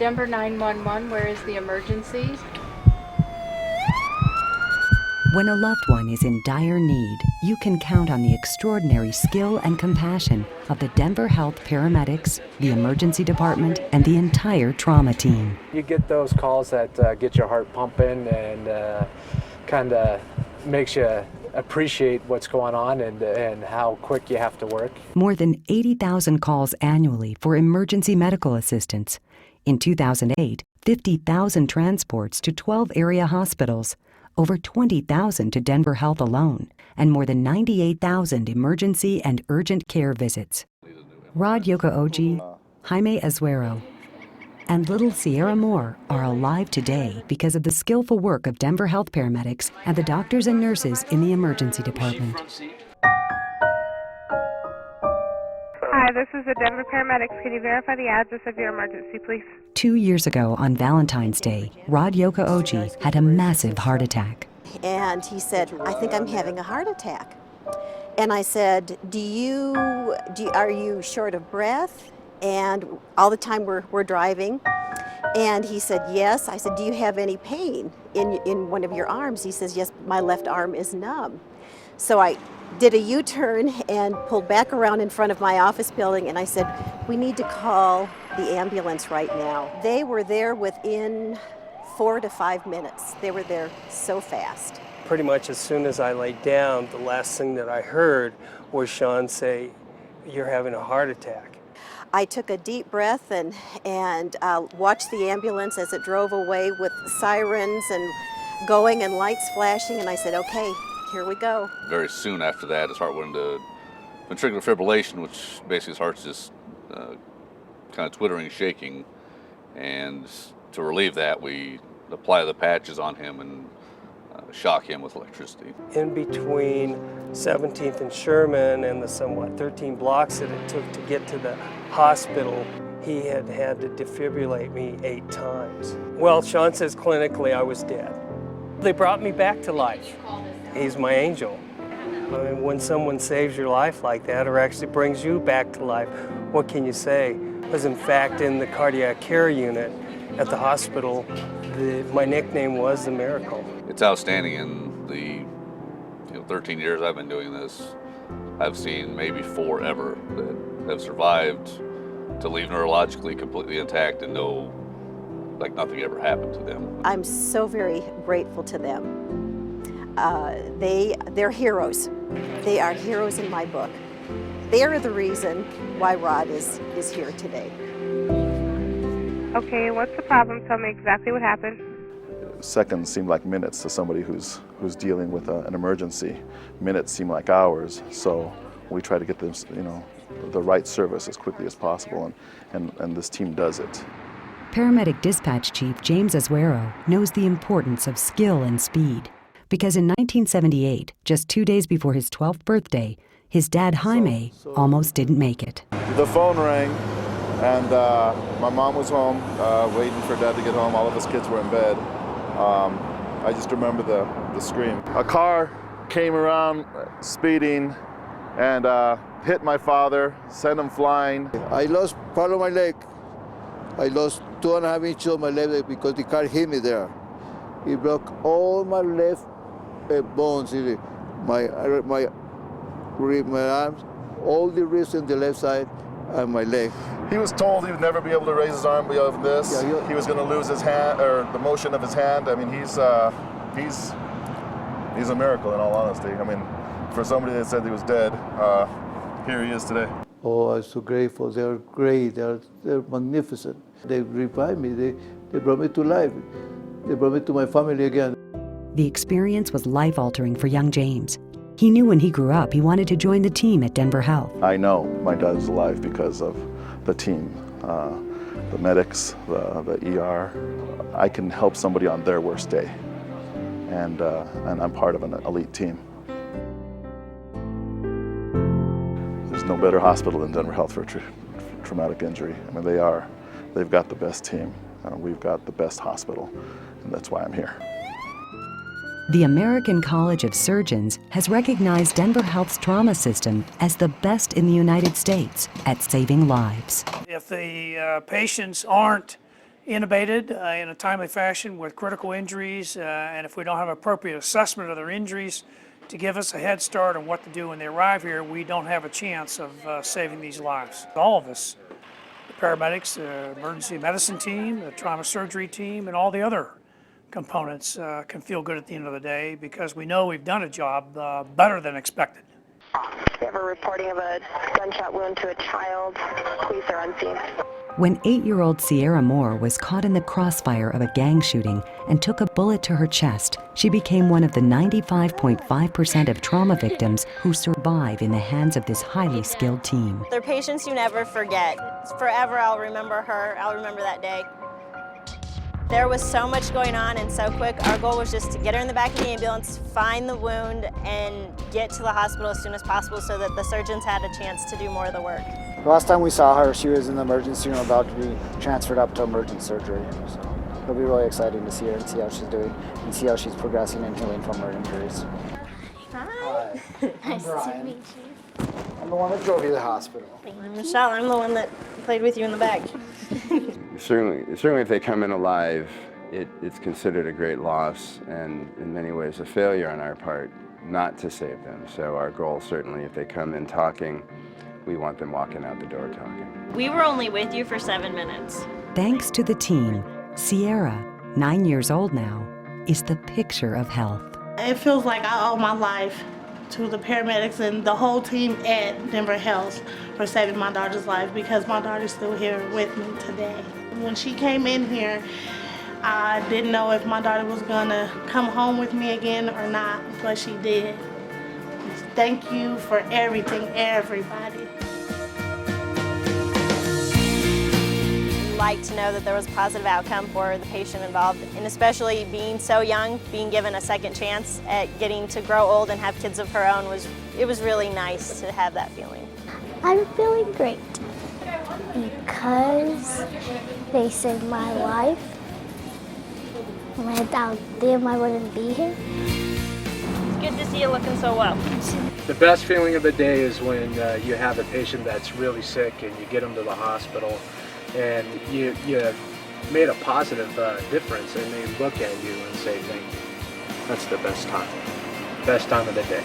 Denver 911, where is the emergency? When a loved one is in dire need, you can count on the extraordinary skill and compassion of the Denver Health paramedics, the emergency department, and the entire trauma team. You get those calls that get your heart pumping and kind of makes you appreciate what's going on and how quick you have to work. More than 80,000 calls annually for emergency medical assistance. In 2008, 50,000 transports to 12 area hospitals, over 20,000 to Denver Health alone, and more than 98,000 emergency and urgent care visits. Rod Yoko'oji, Jaime Azuero, and little Sierra Moore are alive today because of the skillful work of Denver Health paramedics and the doctors and nurses in the emergency department. Hi, this is the Denver paramedics. Can you verify the address of your emergency, please? 2 years ago on Valentine's Day, Rod Yoko'oji had a massive heart attack. And he said, I think I'm having a heart attack. And I said, are you short of breath? And all the time we're driving. And he said, yes. I said, do you have any pain in one of your arms? He says, yes, my left arm is numb. So I did a U-turn and pulled back around in front of my office building, and I said, we need to call the ambulance right now. They were there within 4 to 5 minutes. They were there so fast. Pretty much as soon as I laid down, the last thing that I heard was Sean say, you're having a heart attack. I took a deep breath and watched the ambulance as it drove away with sirens and going and lights flashing, and I said, okay, here we go. Very soon after that, his heart went into ventricular fibrillation, which basically his heart's just kind of twittering, shaking. And to relieve that, we apply the patches on him and shock him with electricity. In between 17th and Sherman and the somewhat 13 blocks that it took to get to the hospital, he had to defibrillate me 8 times. Well, Sean says clinically I was dead. They brought me back to life. He's my angel. I mean, when someone saves your life like that or actually brings you back to life, what can you say? Because in fact, in the cardiac care unit at the hospital, my nickname was the Miracle. It's outstanding. In the 13 years I've been doing this, I've seen maybe 4 ever that have survived to leave neurologically completely intact and know like nothing ever happened to them. I'm so very grateful to them. They're heroes. They are heroes in my book. They are the reason why Rod is here today. Okay, what's the problem? Tell me exactly what happened. Seconds seem like minutes to somebody who's dealing with an emergency. Minutes seem like hours, so we try to get them, the right service as quickly as possible, and this team does it. Paramedic Dispatch Chief James Azuero knows the importance of skill and speed, because in 1978, just 2 days before his 12th birthday, his dad Jaime almost didn't make it. The phone rang, and my mom was home, waiting for Dad to get home. All of his kids were in bed. I just remember the scream. A car came around speeding and hit my father, sent him flying. I lost part of my leg. I lost 2.5 inches of my leg because the car hit me there. It broke all my left bones, my arms, all the wrist on the left side, and my leg. He was told he would never be able to raise his arm beyond this. Yeah, he was going to lose his hand, or the motion of his hand. I mean, he's a miracle, in all honesty. I mean, for somebody that said he was dead, here he is today. Oh, I'm so grateful. They're great. They're magnificent. They revived me. They brought me to life. They brought me to my family again. The experience was life-altering for young James. He knew when he grew up he wanted to join the team at Denver Health. I know my dad is alive because of the team, the medics, the ER. I can help somebody on their worst day, and I'm part of an elite team. There's no better hospital than Denver Health for traumatic injury. I mean, they've got the best team, we've got the best hospital, and that's why I'm here. The American College of Surgeons has recognized Denver Health's trauma system as the best in the United States at saving lives. If the patients aren't intubated in a timely fashion with critical injuries, and if we don't have appropriate assessment of their injuries to give us a head start on what to do when they arrive here, we don't have a chance of saving these lives. All of us, the paramedics, the emergency medicine team, the trauma surgery team, and all the other components can feel good at the end of the day because we know we've done a job better than expected. We have a reporting of a gunshot wound to a child. Police are on scene. When 8-year-old Sierra Moore was caught in the crossfire of a gang shooting and took a bullet to her chest, she became one of the 95.5% of trauma victims who survive in the hands of this highly skilled team. They're patients you never forget. Forever I'll remember her, I'll remember that day. There was so much going on and so quick. Our goal was just to get her in the back of the ambulance, find the wound, and get to the hospital as soon as possible so that the surgeons had a chance to do more of the work. The last time we saw her, she was in the emergency room about to be transferred up to emergency surgery. So it'll be really exciting to see her and see how she's doing and see how she's progressing and healing from her injuries. Hi. Nice to meet you. I'm the one that drove you to the hospital. I'm Michelle, I'm the one that played with you in the back. Certainly if they come in alive, it's considered a great loss and in many ways a failure on our part not to save them. So our goal certainly, if they come in talking, we want them walking out the door talking. We were only with you for 7 minutes. Thanks to the team, Sierra, 9 years old now, is the picture of health. It feels like I owe my life to the paramedics and the whole team at Denver Health for saving my daughter's life because my daughter's still here with me today. When she came in here, I didn't know if my daughter was gonna come home with me again or not, but she did. Thank you for everything, everybody. I'd like to know that there was a positive outcome for the patient involved, and especially being so young, being given a second chance at getting to grow old and have kids of her own it was really nice to have that feeling. I'm feeling great because they saved my life. Without them, I wouldn't be here. It's good to see you looking so well. The best feeling of the day is when you have a patient that's really sick and you get them to the hospital and you made a positive difference and they look at you and say thank you. That's the best time of the day.